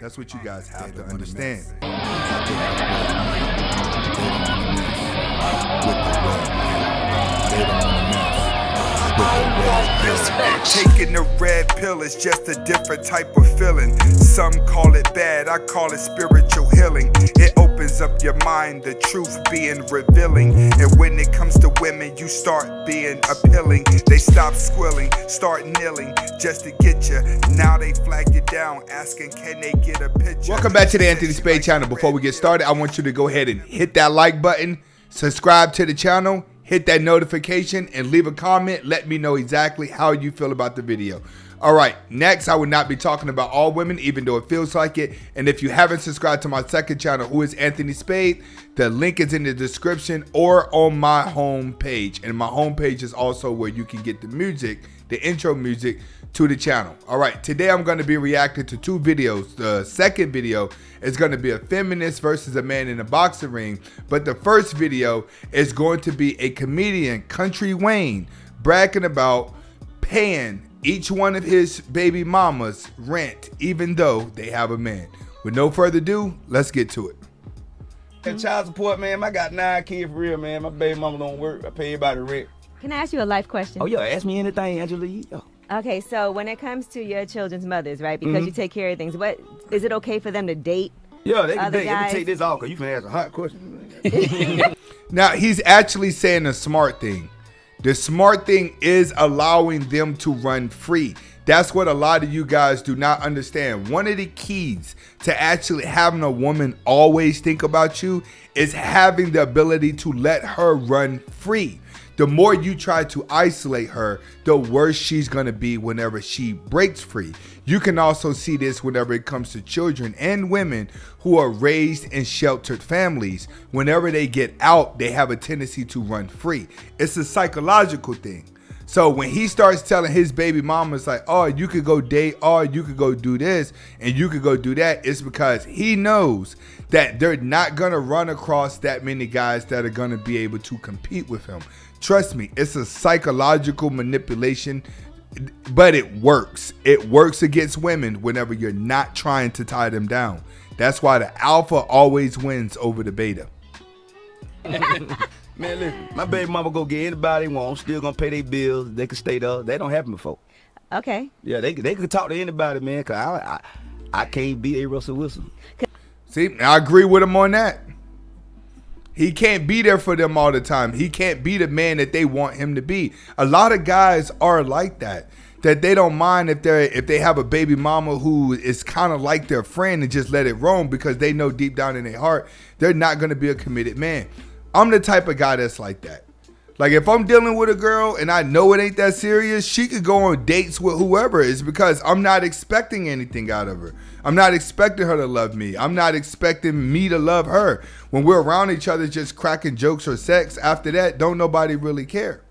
That's what you guys have to understand. Taking the red pill is just a different type of feeling. Some call it bad, I call it spiritual healing. It opens up your mind, the truth being revealing. And when it comes to women, you start being appealing. They stop squilling, start kneeling just to get you. Now they flag you down, asking can they get a picture. Welcome back to the Anthony Spade channel. Before we get started, I want you to go ahead and hit that like button, subscribe to the channel, hit that notification, and leave a comment. Let me know exactly how you feel about the video. All right, next, I will not be talking about all women, even though it feels like it. And if you haven't subscribed to my second channel, who is Anthony Spade, the link is in the description or on my home page. And my home page is also where you can get the music, the intro music to the channel. All right, today I'm going to be reacting to two videos. The second video is going to be a feminist versus a man in a boxing ring. But the first video is going to be a comedian, Country Wayne, bragging about paying each one of his baby mamas rent, even though they have a man. With no further ado, let's get to it. And child support, man. I got 9 kids for real, man. My baby mama don't work. I pay everybody rent. Can I ask you a life question? Oh, yeah. Ask me anything, Angela. Oh. Okay, so when it comes to your children's mothers, right? Because you take care of things, what is it okay for them to date? Yeah, they can other date. Let guys? me take this off because you can ask a hot question. Now, he's actually saying a smart thing. The smart thing is allowing them to run free. That's what a lot of you guys do not understand. One of the keys to actually having a woman always think about you is having the ability to let her run free. The more you try to isolate her, the worse she's going to be whenever she breaks free. You can also see this whenever it comes to children and women who are raised in sheltered families. Whenever they get out, they have a tendency to run free. It's a psychological thing. So when he starts telling his baby mamas like, oh, you could go date, or you could go do this, and you could go do that, it's because he knows that they're not going to run across that many guys that are going to be able to compete with him. Trust me, it's a psychological manipulation, but it works. It works against women whenever you're not trying to tie them down. That's why the alpha always wins over the beta. Man, listen, my baby mama go get anybody they want. Still gonna pay their bills. They can stay there. That don't happen before. Okay. Yeah, they could talk to anybody, man. Cause I can't beat a Russell Wilson. See, I agree with him on that. He can't be there for them all the time. He can't be the man that they want him to be. A lot of guys are like that. That they don't mind if they have a baby mama who is kind of like their friend and just let it roam because they know deep down in their heart they're not going to be a committed man. I'm the type of guy that's like that. Like if I'm dealing with a girl and I know it ain't that serious, she could go on dates with whoever. It's because I'm not expecting anything out of her. I'm not expecting her to love me. I'm not expecting me to love her. When we're around each other just cracking jokes or sex, after that, don't nobody really care.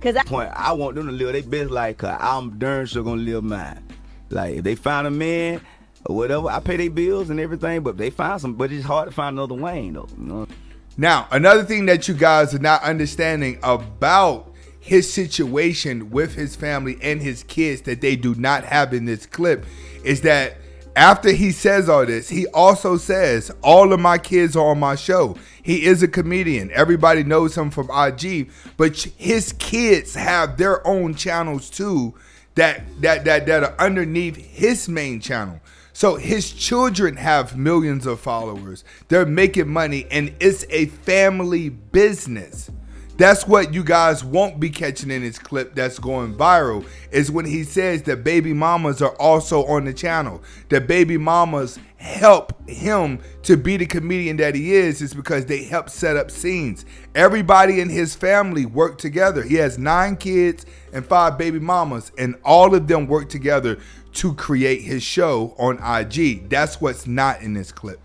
Cause I want them to live their best life because I'm darn sure gonna live mine. Like if they find a man or whatever, I pay their bills and everything, but they find some, but it's hard to find another Wayne though, you know? Now, another thing that you guys are not understanding about his situation with his family and his kids that they do not have in this clip is that after he says all this, he also says, all of my kids are on my show. He is a comedian. Everybody knows him from IG, but his kids have their own channels too that are underneath his main channel. So his children have millions of followers. They're making money and it's a family business. That's what you guys won't be catching in his clip that's going viral is when he says that baby mamas are also on the channel. That baby mamas help him to be the comedian that he is because they help set up scenes. Everybody in his family work together. He has 9 kids and 5 baby mamas and all of them work together to create his show on IG. That's what's not in this clip.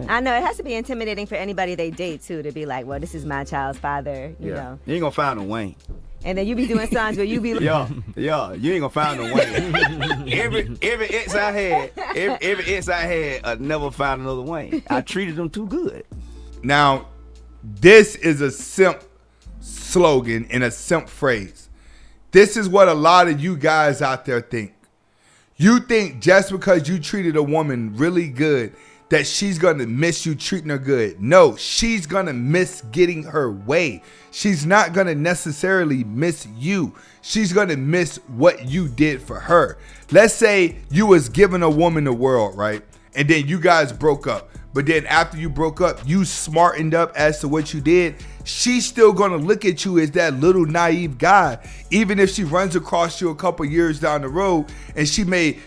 I know it has to be intimidating for anybody they date too to be like, well, this is my child's father, you know. You ain't gonna find a Wayne. And then you be doing songs where you be like, yeah, you ain't gonna find a Wayne. every ex I had, I never found another Wayne. I treated them too good. Now, this is a simp slogan and a simp phrase. This is what a lot of you guys out there think. You think just because you treated a woman really good that she's going to miss you treating her good. No, she's going to miss getting her way. She's not going to necessarily miss you. She's going to miss what you did for her. Let's say you was giving a woman the world, right? And then you guys broke up. But then after you broke up, you smartened up as to what you did. She's still going to look at you as that little naive guy, even if she runs across you a couple years down the road, and she may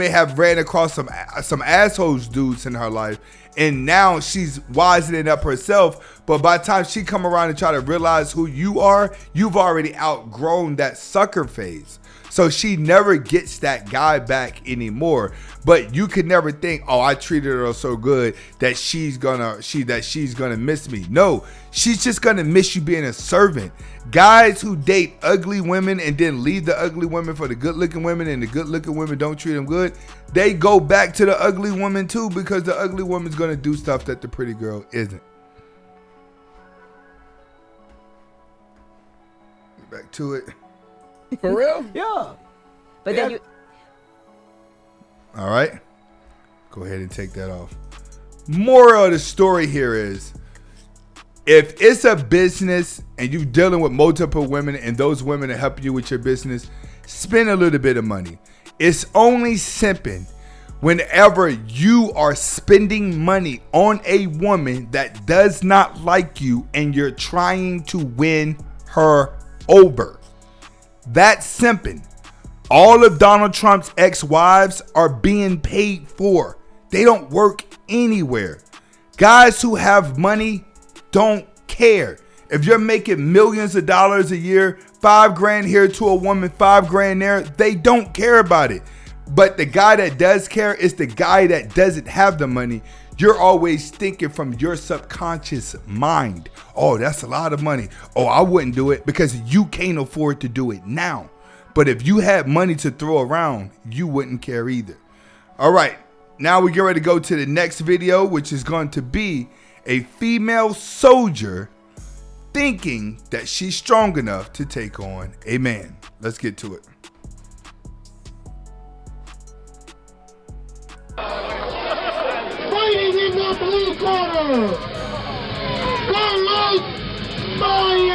have ran across some assholes dudes in her life, and now she's wisening up herself. But by the time she come around and try to realize who you are, you've already outgrown that sucker phase. So she never gets that guy back anymore. But you could never think, oh, I treated her so good that she's gonna miss me. No, she's just gonna miss you being a servant. Guys who date ugly women and then leave the ugly women for the good looking women, and the good looking women don't treat them good, they go back to the ugly woman too, because the ugly woman's gonna do stuff that the pretty girl isn't. Back to it. For real? Yeah. But then you. All right. Go ahead and take that off. Moral of the story here is, if it's a business and you're dealing with multiple women and those women are helping you with your business, spend a little bit of money. It's only simping whenever you are spending money on a woman that does not like you and you're trying to win her over. That's simping. All of Donald Trump's ex-wives are being paid for. They don't work anywhere. Guys who have money don't care. If you're making millions of dollars a year, $5,000 here to a woman, $5,000 there, they don't care about it. But the guy that does care is the guy that doesn't have the money. You're always thinking from your subconscious mind, oh, that's a lot of money. Oh, I wouldn't do it, because you can't afford to do it now. But if you had money to throw around, you wouldn't care either. All right, now we get ready to go to the next video, which is going to be a female soldier thinking that she's strong enough to take on a man. Let's get to it. Fighting in the blue corner, the late MaN.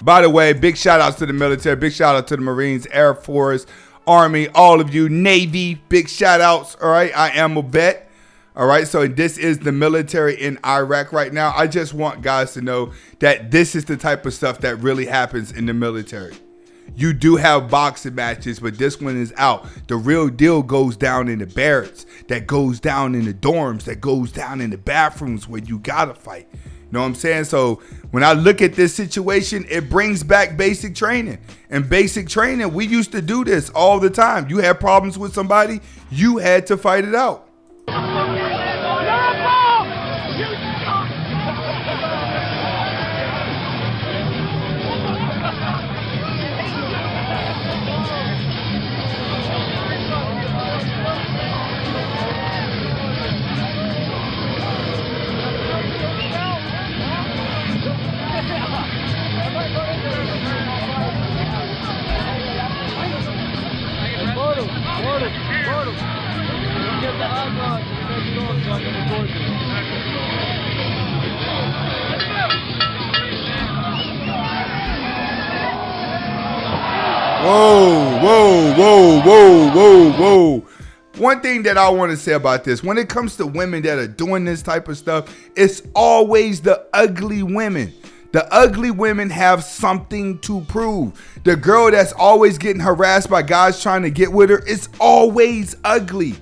By the way, big shout outs to the military, big shout out to the Marines, Air Force, Army, all of you, Navy, big shout outs. All right, I am a vet. All right, so this is the military in Iraq right now. I just want guys to know that this is the type of stuff that really happens in the military. You do have boxing matches, but this one is out. The real deal goes down in the barracks, that goes down in the dorms, that goes down in the bathrooms where you gotta fight. You know what I'm saying? So when I look at this situation, it brings back basic training. And basic training, we used to do this all the time. You had problems with somebody, you had to fight it out. Whoa, whoa, whoa, whoa, whoa, whoa. One thing that I want to say about this, when it comes to women that are doing this type of stuff, it's always the ugly women. The ugly women have something to prove. The girl that's always getting harassed by guys trying to get with her is always ugly.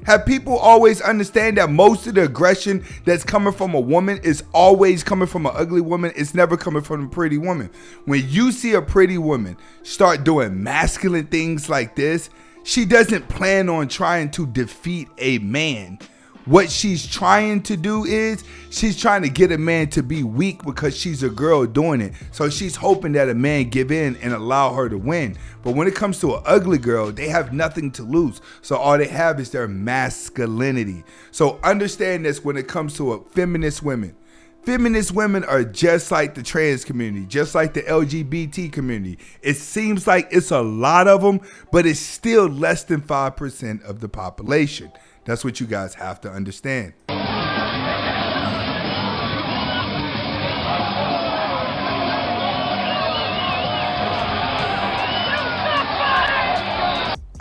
Have people always understand that most of the aggression that's coming from a woman is always coming from an ugly woman? It's never coming from a pretty woman. When you see a pretty woman start doing masculine things like this, she doesn't plan on trying to defeat a man. What she's trying to do is she's trying to get a man to be weak because she's a girl doing it. So she's hoping that a man give in and allow her to win. But when it comes to an ugly girl, they have nothing to lose. So all they have is their masculinity. So understand this when it comes to a feminist women. Feminist women are just like the trans community, just like the LGBT community. It seems like it's a lot of them, but it's still less than 5% of the population. That's what you guys have to understand.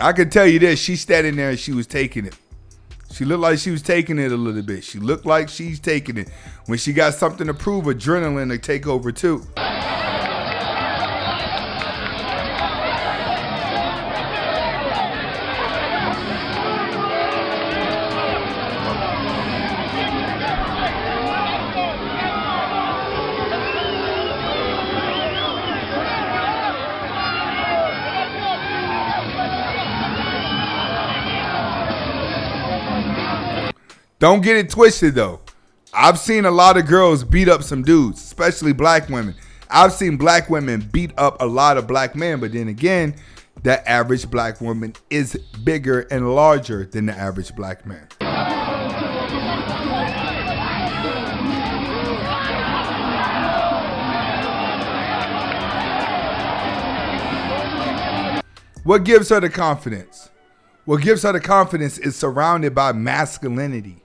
I can tell you this, she's standing there and she was taking it. She looked like she was taking it a little bit. She looked like she's taking it. When she got something to prove, adrenaline to take over too. Don't get it twisted though. I've seen a lot of girls beat up some dudes, especially black women. I've seen black women beat up a lot of black men, but then again, the average black woman is bigger and larger than the average black man. What gives her the confidence? What gives her the confidence is surrounded by masculinity.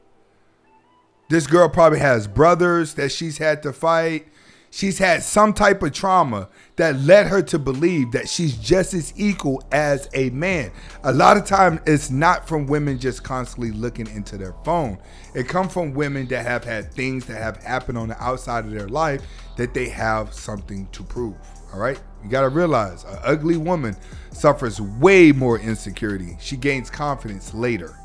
This girl probably has brothers that she's had to fight. She's had some type of trauma that led her to believe that she's just as equal as a man. A lot of time it's not from women just constantly looking into their phone. It comes from women that have had things that have happened on the outside of their life that they have something to prove. All right? You got to realize an ugly woman suffers way more insecurity. She gains confidence later.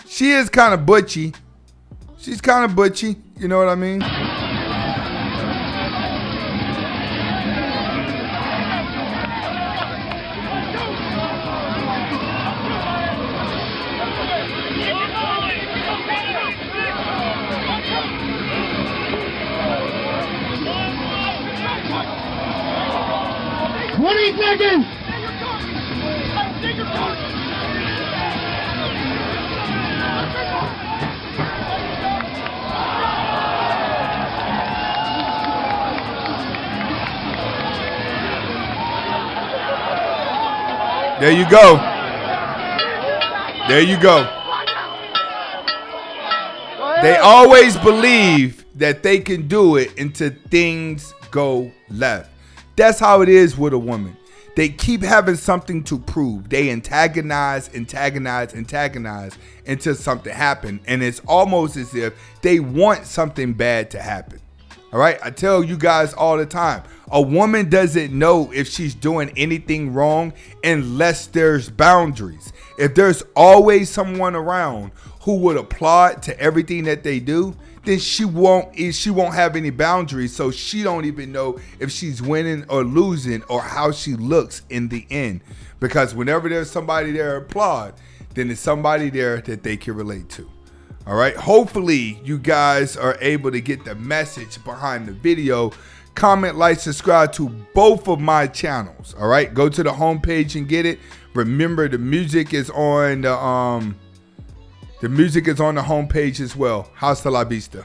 She is kind of butchy. She's kind of butchy. You know what I mean? There you go. There you go. They always believe that they can do it until things go left. That's how it is with a woman. They keep having something to prove. They antagonize until something happens. And it's almost as if they want something bad to happen. All right. I tell you guys all the time, a woman doesn't know if she's doing anything wrong unless there's boundaries. If there's always someone around who would applaud to everything that they do, then she won't have any boundaries. So she don't even know if she's winning or losing or how she looks in the end. Because whenever there's somebody there to applaud, then it's somebody there that they can relate to. All right. Hopefully you guys are able to get the message behind the video. Comment, like, subscribe to both of my channels. All right. Go to the homepage and get it. Remember, the music is on the homepage as well. Hasta la vista.